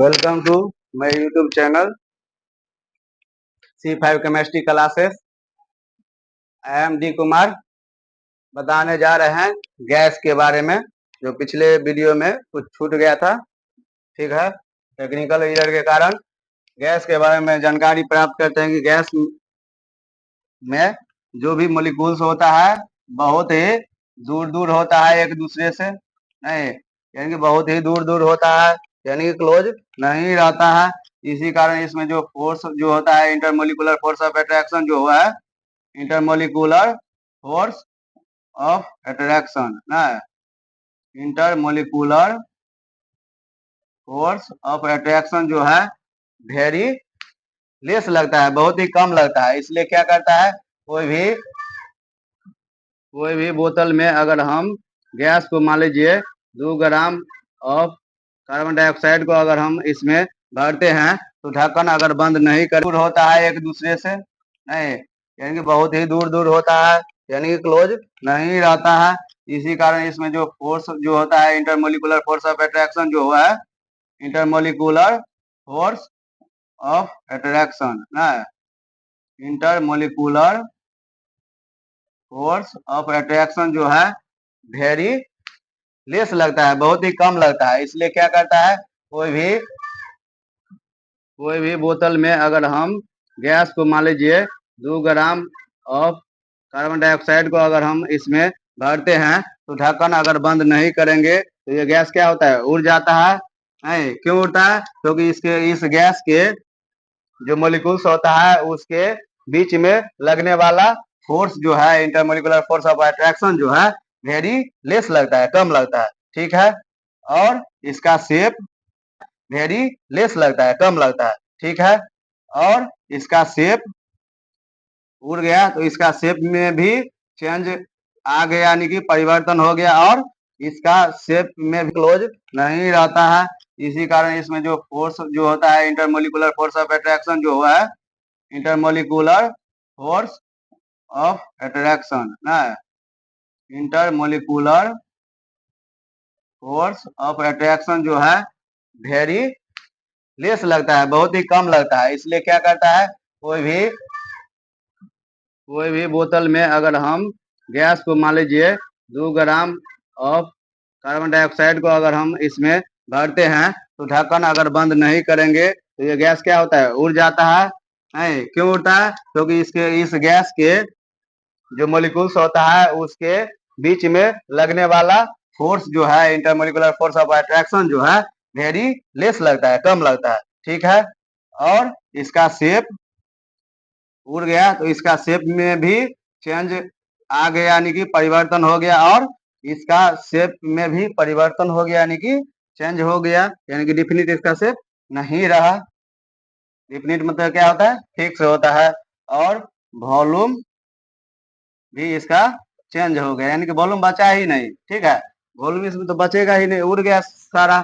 Welcome to my YouTube channel C5 chemistry classes. I am D Kumar. बताने जा रहे हैं गैस के बारे में, जो पिछले वीडियो में कुछ छूट गया था। ठीक है, टेक्निकल एरर के कारण गैस के बारे में जानकारी प्राप्त करते हैं कि गैस में जो भी मोलिक्यूल्स होता है बहुत ही दूर दूर होता है एक दूसरे से, नहीं यानी कि बहुत ही दूर दूर होता है, यानी कि क्लोज नहीं रहता है। इसी कारण इसमें जो फोर्स जो होता है, इंटरमोलिकुलर फोर्स ऑफ अट्रैक्शन जो हुआ है, इंटरमोलिकुलर फोर्स ऑफ अट्रैक्शन ना, इंटरमोलिकुलर फोर्स ऑफ अट्रैक्शन जो है वेरी लेस लगता है, बहुत ही कम लगता है। इसलिए क्या करता है, कोई भी बोतल में अगर हम गैस को मान लीजिए 2 ग्राम ऑफ कार्बन डाइऑक्साइड को अगर हम इसमें भरते हैं तो ढक्कन अगर बंद नहीं कर, दूर होता है एक दूसरे से, नहीं यानी कि बहुत ही दूर दूर होता है, यानी कि क्लोज नहीं रहता है। इसी कारण इसमें जो फोर्स जो होता है, इंटरमोलिकुलर फोर्स ऑफ अट्रैक्शन जो हुआ है, इंटरमोलिकुलर फोर्स ऑफ अट्रैक्शन ना, इंटरमोलिकुलर फोर्स ऑफ अट्रैक्शन जो है वेरी लेस लगता है, बहुत ही कम लगता है। इसलिए क्या करता है, कोई भी बोतल में अगर हम गैस को मान लीजिए 2 ग्राम ऑफ कार्बन डाइऑक्साइड को अगर हम इसमें भरते हैं तो ढक्कन अगर बंद नहीं करेंगे तो ये गैस क्या होता है, उड़ जाता है। नहीं क्यों उड़ता है, क्योंकि इस गैस के जो मोलिक्यूल्स होता है उसके बीच में लगने वाला फोर्स जो है, इंटरमोलिकुलर फोर्स ऑफ अट्रैक्शन जो है वेरी लेस लगता है, कम लगता है। ठीक है, और इसका शेप वेरी लेस लगता है, कम लगता है। ठीक है, और इसका शेप उड़ गया तो इसका शेप में भी चेंज आ गया, यानी कि परिवर्तन हो गया, और इसका शेप में भी क्लोज नहीं रहता है। इसी कारण इसमें जो फोर्स जो होता है, इंटरमोलिकुलर फोर्स ऑफ अट्रैक्शन जो हुआ है, इंटरमोलिकुलर फोर्स ऑफ अट्रैक्शन ना, इंटरमोलिकुलर फोर्स ऑफ अट्रैक्शन जो है वेरी लेस लगता है, बहुत ही कम लगता है। इसलिए क्या करता है, कोई भी बोतल में अगर हम गैस को मान लीजिए 2 ग्राम ऑफ कार्बन डाइऑक्साइड को अगर हम इसमें भरते हैं तो ढक्कन अगर बंद नहीं करेंगे तो ये गैस क्या होता है, उड़ जाता है। नहीं क्यों उड़ता है, क्योंकि इस गैस के जो मोलिक्यूल्स होता है उसके बीच में लगने वाला फोर्स जो है, इंटरमोलिकुलर फोर्स ऑफ अट्रैक्शन जो है वेरी लेस लगता है, कम लगता है। ठीक है, और इसका शेप उड़ गया तो इसका शेप में भी चेंज आ गया, यानी कि परिवर्तन हो गया, और इसका शेप में भी परिवर्तन हो गया, यानी कि चेंज हो गया, यानी कि डिफिनिट इसका शेप नहीं रहा। डिफिनिट मतलब क्या होता है, फिक्स होता है, और वॉल्यूम भी इसका चेंज हो गया, यानी कि वॉल्यूम बचा ही नहीं। ठीक है, वॉल्यूम इसमें तो बचेगा ही नहीं, उड़ गया सारा।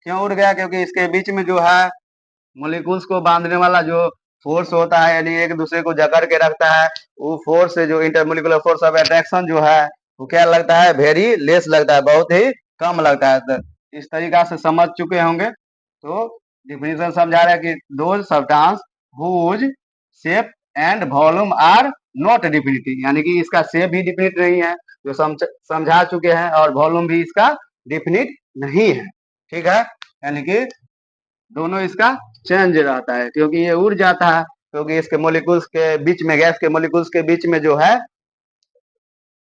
क्यों उड़ गया, क्योंकि इसके बीच में जो है मोलिक्यूल्स को बांधने वाला जो फोर्स होता है, यानी एक दूसरे को जकड़ के रखता है, वो फोर्स जो इंटरमोलिकुलर फोर्स ऑफ अट्रैक्शन जो है वो क्या लगता है, वेरी लेस लगता है, बहुत ही कम लगता है। तो इस तरीका से समझ चुके होंगे। तो डिफिनेशन समझा रहा है कि दो substance whose shape and volume are not definite, यानी कि इसका शेप भी डिफिनिट नहीं है, जो समझा चुके हैं, और वॉल्यूम भी इसका डिफिनिट नहीं है। ठीक है, यानी कि दोनों इसका चेंज रहता है, क्योंकि ये उड़ जाता है, क्योंकि इसके मोलिक्यूल्स के बीच में, गैस के मोलिक्यूल्स के बीच में जो है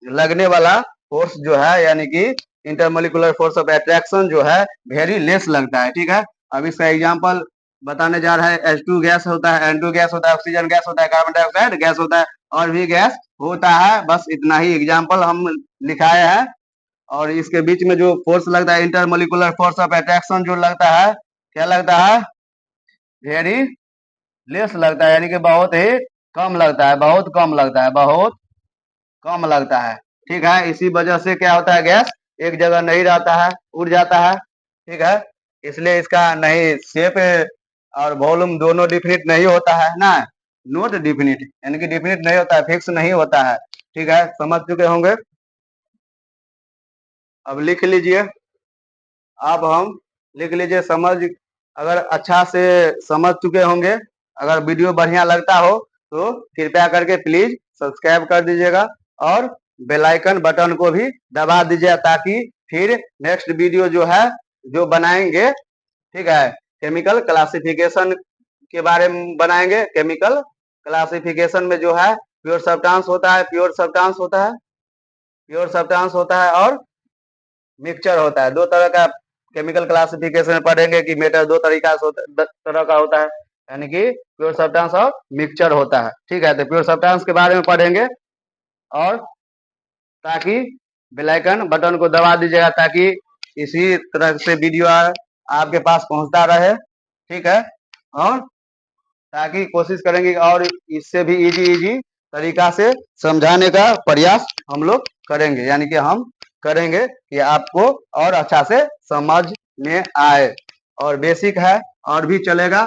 लगने वाला फोर्स जो है, यानी कि इंटरमोलिकुलर फोर्स ऑफ अट्रैक्शन जो है वेरी लेस लगता है। ठीक है, अब इसका एग्जांपल बताने जा रहा है। H2 गैस होता है, N2 गैस होता है, ऑक्सीजन गैस होता है, कार्बन डाइऑक्साइड गैस होता है, और भी गैस होता है। बस इतना ही एग्जाम्पल हम लिखाए हैं। और इसके बीच में जो फोर्स लगता है, इंटरमोलिकुलर फोर्स ऑफ अट्रैक्शन जो लगता है, क्या लगता है, वेरी लेस लगता है, यानी कि बहुत ही कम लगता है, बहुत कम लगता है, बहुत कम लगता है। ठीक है, इसी वजह से क्या होता है, गैस एक जगह नहीं रहता है, उड़ जाता है। ठीक है, इसलिए इसका नहीं शेप और वॉल्यूम दोनों डिफिनिट नहीं होता है ना, नॉट डिफिनिट, यानी कि डिफिनिट नहीं होता है, फिक्स नहीं होता है। ठीक है, समझ चुके होंगे। अब लिख लीजिए, अब हम लिख लीजिए, समझ अगर अच्छा से समझ चुके होंगे, अगर वीडियो बढ़िया लगता हो तो कृपया करके प्लीज सब्सक्राइब कर दीजिएगा और बेल आइकन बटन को भी दबा दीजिएगा, ताकि फिर नेक्स्ट वीडियो जो है जो बनाएंगे, ठीक है, केमिकल क्लासिफिकेशन के बारे में बनाएंगे। केमिकल क्लासिफिकेशन में जो है प्योर सब्सटेंस होता है, प्योर सब्सटेंस होता है और मिक्सचर होता है। दो तरह का केमिकल क्लासिफिकेशन में पढ़ेंगे कि मेटर दो तरीका से तरह का होता है, यानी कि प्योर सब्सटेंस और मिक्सचर होता है, ठीक है। तो प्योर सब्सटेंस के बारे में पढ़ेंगे, और ताकि बेल आइकन बटन को दबा दीजिएगा, ताकि इसी तरह से वीडियो आपके पास पहुंचता रहे, ठीक है। और ताकि कोशिश करेंगे और इससे भी इजी तरीका से समझाने का प्रयास हम लोग करेंगे, यानी कि हम करेंगे कि आपको और अच्छा से समझ में आए। और बेसिक है और भी चलेगा,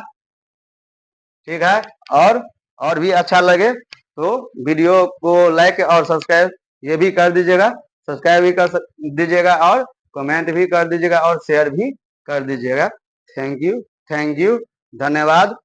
ठीक है। और भी अच्छा लगे तो वीडियो को लाइक और सब्सक्राइब ये भी कर दीजिएगा, सब्सक्राइब भी कर दीजिएगा, और कमेंट भी कर दीजिएगा, और शेयर भी कर दीजिएगा। थैंक यू, धन्यवाद।